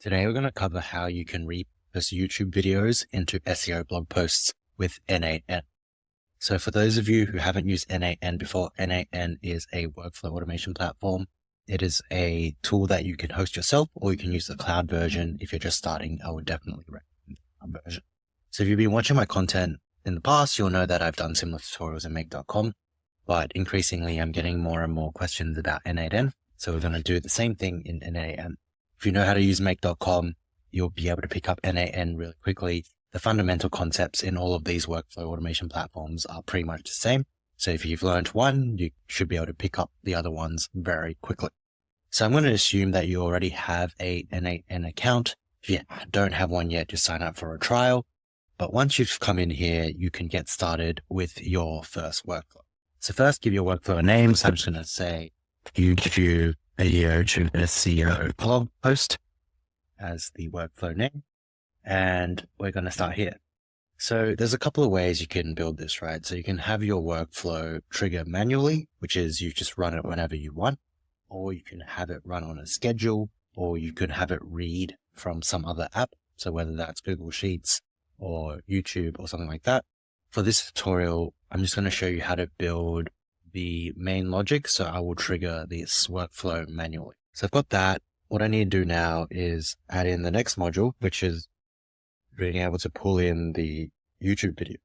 Today we're going to cover how you can repurpose YouTube videos into SEO blog posts with N8N. So for those of you who haven't used N8N before, N8N is a workflow automation platform. It is a tool that you can host yourself, or you can use the cloud version. If you're just starting, I would definitely recommend the cloud version. So if you've been watching my content in the past, you'll know that I've done similar tutorials in make.com, but increasingly I'm getting more and more questions about N8N. So we're going to do the same thing in N8N. If you know how to use make.com, you'll be able to pick up N8N really quickly. The fundamental concepts in all of these workflow automation platforms are pretty much the same. So if you've learned one, you should be able to pick up the other ones very quickly. So I'm going to assume that you already have a N8N account. If you don't have one yet, just sign up for a trial. But once you've come in here, you can get started with your first workflow. So first, give your workflow a name. So I'm just going to say YouTube video to SEO blog post as the workflow name. And we're going to start here. So there's a couple of ways you can build this, right? So you can have your workflow trigger manually, which is you just run it whenever you want, or you can have it run on a schedule, or you could have it read from some other app. So whether that's Google Sheets or YouTube or something like that. For this tutorial, I'm just going to show you how to build the main logic. So I will trigger this workflow manually. So I've got that. What I need to do now is add in the next module, which is being able to pull in the YouTube video.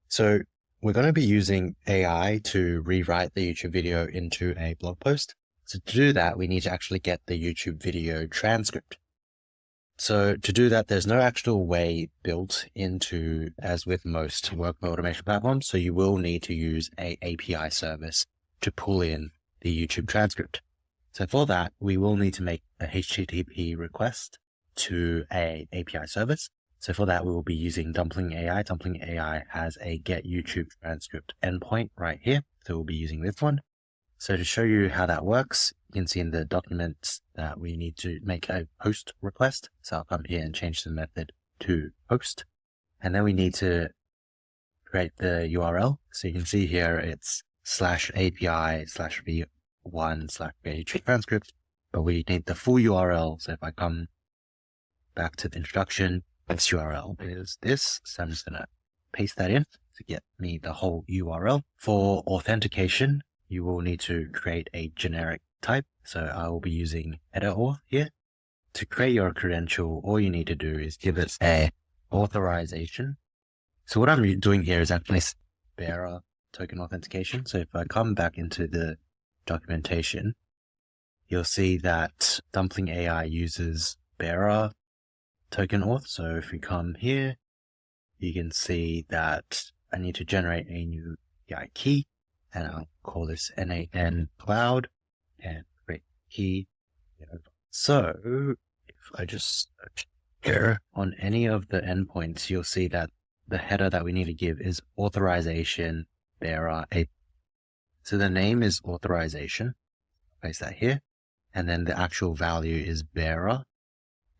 So we're going to be using AI to rewrite the YouTube video into a blog post. So to do that, we need to actually get the YouTube video transcript. So to do that, there's no actual way built into, as with most workflow automation platforms. So you will need to use a API service to pull in the YouTube transcript. So for that, we will need to make a HTTP request to a API service. So for that, we will be using Dumpling AI. Dumpling AI has a get YouTube transcript endpoint right here. So we'll be using this one. So to show you how that works, you can see in the documents that we need to make a post request. So I'll come here and change the method to post. And then we need to create the URL. So you can see here it's /API/v1/YouTube transcript, but we need the full URL. So if I come back to the introduction, this URL is this. So I'm just going to paste that in to get me the whole URL. For authentication, you will need to create a generic type. So I will be using editor here. To create your credential, all you need to do is give it a authorization. So what I'm doing here is actually bearer token authentication. So if I come back into the documentation, you'll see that Dumpling AI uses bearer token auth. So if we come here, you can see that I need to generate a new API key, and I'll call this N8N cloud and create key. So if I just search here on any of the endpoints, you'll see that the header that we need to give is authorization bearer API. So the name is authorization. Place that here. And then the actual value is bearer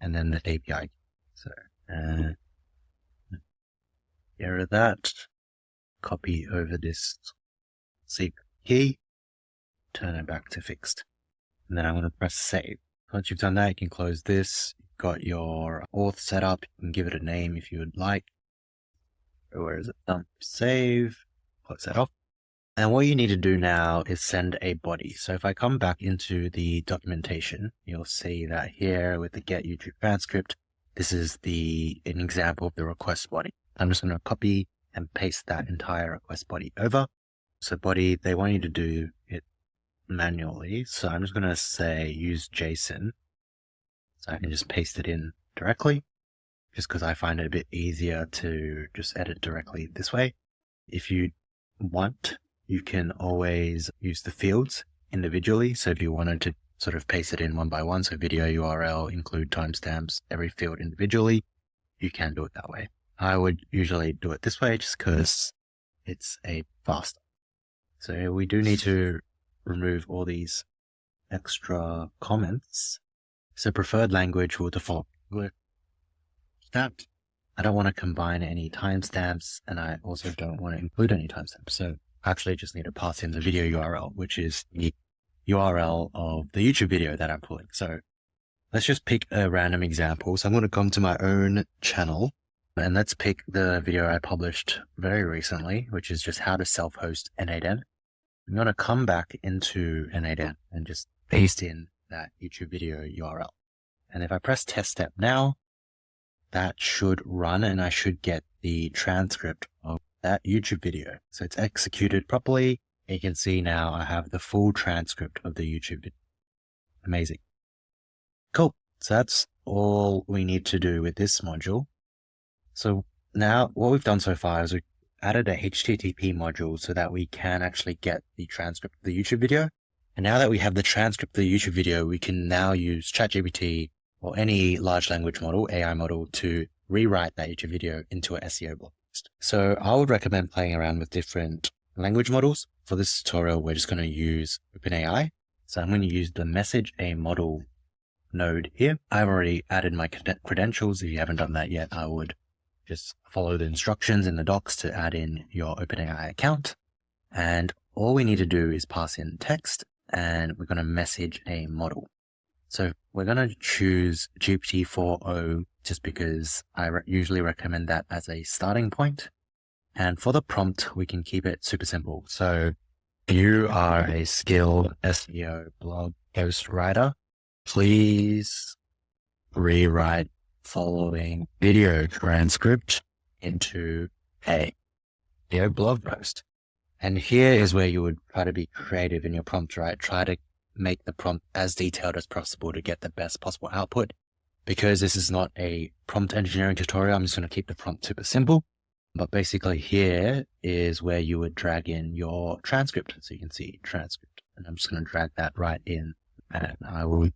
and then the API. So here are that. Copy over this secret key, turn it back to fixed. And then I'm going to press save. Once you've done that, you can close this. You've got your auth set up. You can give it a name if you would like. Where is it? Save. Close that off. And what you need to do now is send a body. So if I come back into the documentation, you'll see that here with the get YouTube transcript, this is an example of the request body. I'm just going to copy and paste that entire request body over. So body, they want you to do it manually. So I'm just going to say use JSON. So I can just paste it in directly, just because I find it a bit easier to just edit directly this way. If you want, you can always use the fields individually. So if you wanted to sort of paste it in one by one, so video URL, include timestamps, every field individually, you can do it that way. I would usually do it this way just because it's faster. So we do need to remove all these extra comments. So preferred language will default with that. I don't want to combine any timestamps, and I also don't want to include any timestamps. So I actually just need to pass in the video URL, which is the URL of the YouTube video that I'm pulling. So let's just pick a random example. So I'm going to come to my own channel and let's pick the video I published very recently, which is just how to self-host N8N. I'm going to come back into N8N and just paste in that YouTube video URL. And if I press test step now, that should run and I should get the transcript of that YouTube video. So it's executed properly. You can see now I have the full transcript of the YouTube video. Amazing. Cool. So that's all we need to do with this module. So now what we've done so far is we've added a HTTP module so that we can actually get the transcript of the YouTube video. And now that we have the transcript of the YouTube video, we can now use ChatGPT or any large language model, AI model, to rewrite that YouTube video into an SEO blog post. So I would recommend playing around with different language models. For this tutorial, we're just going to use OpenAI. So I'm going to use the message a model node here. I've already added my credentials. If you haven't done that yet, I would just follow the instructions in the docs to add in your OpenAI account. And all we need to do is pass in text and we're going to message a model. So we're going to choose GPT-4o just because I usually recommend that as a starting point. And for the prompt, we can keep it super simple. So you are a skilled SEO blog post writer. Please rewrite following video transcript into a SEO blog post. And here is where you would try to be creative in your prompt, right? Try to make the prompt as detailed as possible to get the best possible output. Because this is not a prompt engineering tutorial, I'm just going to keep the prompt super simple. But basically here is where you would drag in your transcript. So you can see transcript. And I'm just going to drag that right in. And I will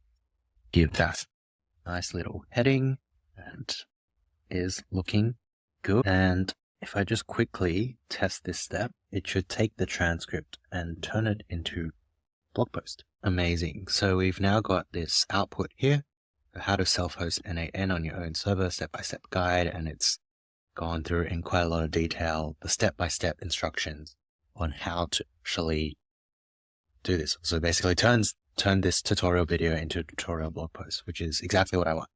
give that a nice little heading. And is looking good. And if I just quickly test this step, it should take the transcript and turn it into blog post. Amazing. So we've now got this output here, how to self-host N8N on your own server, step-by-step guide, and it's gone through in quite a lot of detail, the step-by-step instructions on how to actually do this. So basically turn this tutorial video into a tutorial blog post, which is exactly what I want.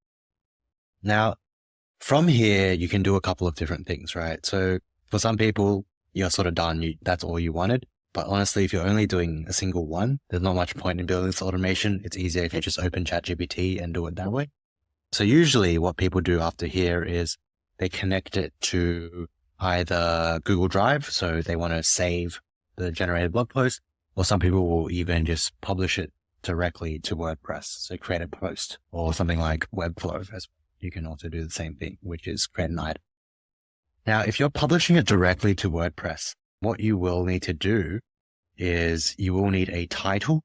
Now, from here, you can do a couple of different things, right? So for some people, you're sort of done. That's all you wanted. But honestly, if you're only doing a single one, there's not much point in building this automation. It's easier if you just open ChatGPT and do it that way. So usually what people do after here is they connect it to either Google Drive. So they want to save the generated blog post, or some people will even just publish it directly to WordPress. So create a post or something like Webflow as well. You can also do the same thing, which is create an item. Now, if you're publishing it directly to WordPress, what you will need to do is you will need a title,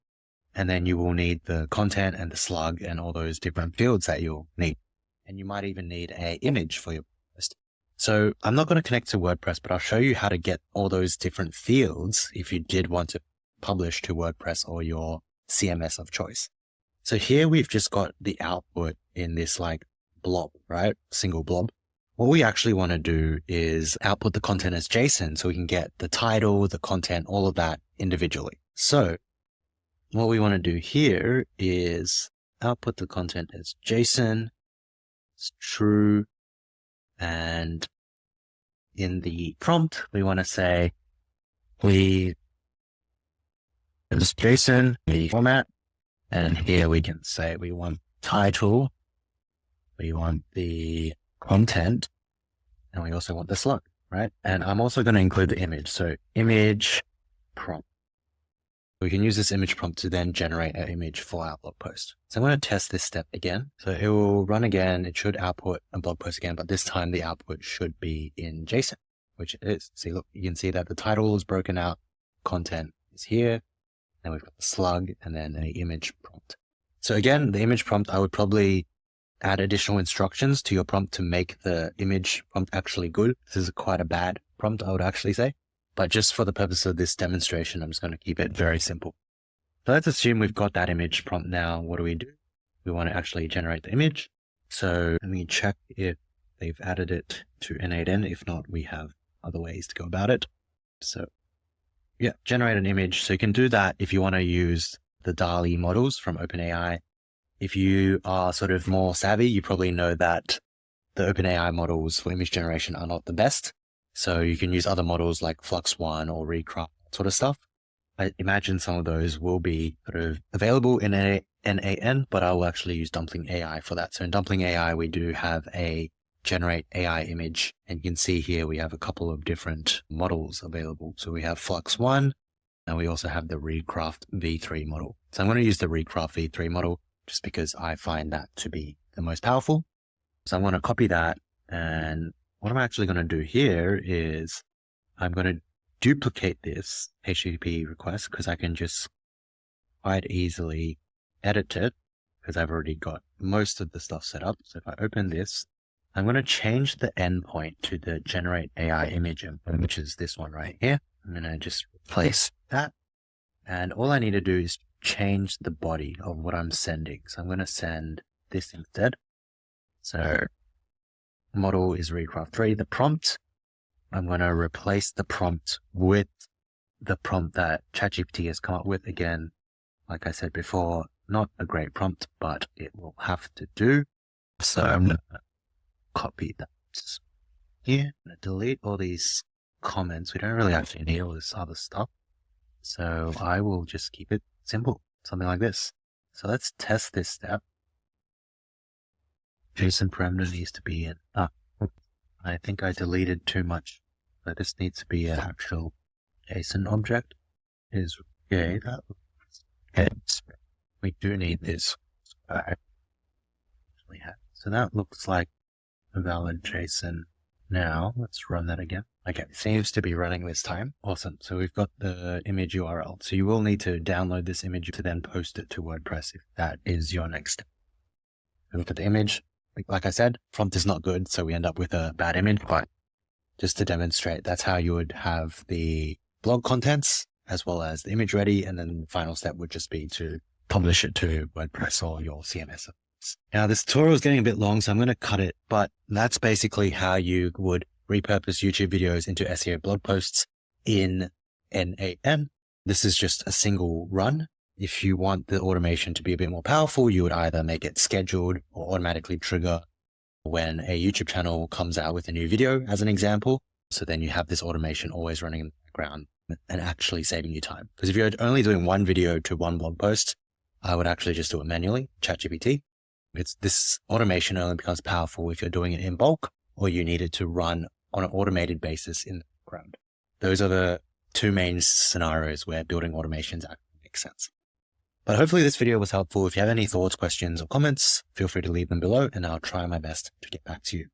and then you will need the content and the slug and all those different fields that you'll need. And you might even need an image for your post. So I'm not going to connect to WordPress, but I'll show you how to get all those different fields if you did want to publish to WordPress or your CMS of choice. So here we've just got the output in this like blob, right? Single blob. What we actually want to do is output the content as JSON so we can get the title, the content, all of that individually. So what we want to do here is output the content as JSON. It's true. And in the prompt, we want to say, please use JSON, the format. And here we can say we want title. We want the content, and we also want the slug, right? And I'm also going to include the image. So image prompt. We can use this image prompt to then generate an image for our blog post. So I'm going to test this step again. So it will run again. It should output a blog post again, but this time the output should be in JSON, which it is. See, look, you can see that the title is broken out. Content is here. Then we've got the slug and then an image prompt. So again, the image prompt, I would probably add additional instructions to your prompt to make the image prompt actually good. This is quite a bad prompt, I would actually say. But just for the purpose of this demonstration, I'm just going to keep it very simple. So let's assume we've got that image prompt now. What do? We want to actually generate the image. So let me check if they've added it to N8N. If not, we have other ways to go about it. So yeah, generate an image. So you can do that if you want to use the DALL-E models from OpenAI. If you are sort of more savvy, you probably know that the OpenAI models for image generation are not the best. So you can use other models like Flux One or Recraft sort of stuff. I imagine some of those will be sort of available in N8N, but I will actually use Dumpling AI for that. So in Dumpling AI, we do have a generate AI image, and you can see here we have a couple of different models available. So we have Flux One, and we also have the Recraft V3 model. So I'm going to use the Recraft V3 model just because I find that to be the most powerful. So I'm going to copy that, and what I'm actually going to do here is I'm going to duplicate this HTTP request because I can just quite easily edit it because I've already got most of the stuff set up. So if I open this, I'm going to change the endpoint to the generate AI image endpoint, which is this one right here. I'm going to just replace that. And all I need to do is change the body of what I'm sending. So I'm going to send this instead. So model is Recraft 3. The prompt, I'm going to replace the prompt with the prompt that ChatGPT has come up with. Again, like I said before, not a great prompt, but it will have to do. So I'm going to copy that here. I'm going to delete all these comments. We don't really actually need all this other stuff. So I will just keep it simple, something like this. So let's test this step. JSON parameter needs to be in. I think I deleted too much. So this needs to be an actual JSON object. Is okay. We do need this. So that looks like a valid JSON. Now let's run that again. Okay, seems to be running this time. Awesome. So we've got the image URL. So you will need to download this image to then post it to WordPress if that is your next step. Look at the image. Like I said, prompt is not good, so we end up with a bad image, but just to demonstrate, that's how you would have the blog contents as well as the image ready. And then the final step would just be to publish it to WordPress or your CMS. Now this tutorial is getting a bit long, so I'm going to cut it, but that's basically how you would repurpose YouTube videos into SEO blog posts in N8N. This is just a single run. If you want the automation to be a bit more powerful, you would either make it scheduled or automatically trigger when a YouTube channel comes out with a new video, as an example. So then you have this automation always running in the background and actually saving you time. Because if you're only doing one video to one blog post, I would actually just do it manually, ChatGPT. This automation only becomes powerful if you're doing it in bulk or you need it to run on an automated basis in the background. Those are the two main scenarios where building automations actually makes sense. But hopefully this video was helpful. If you have any thoughts, questions, or comments, feel free to leave them below and I'll try my best to get back to you.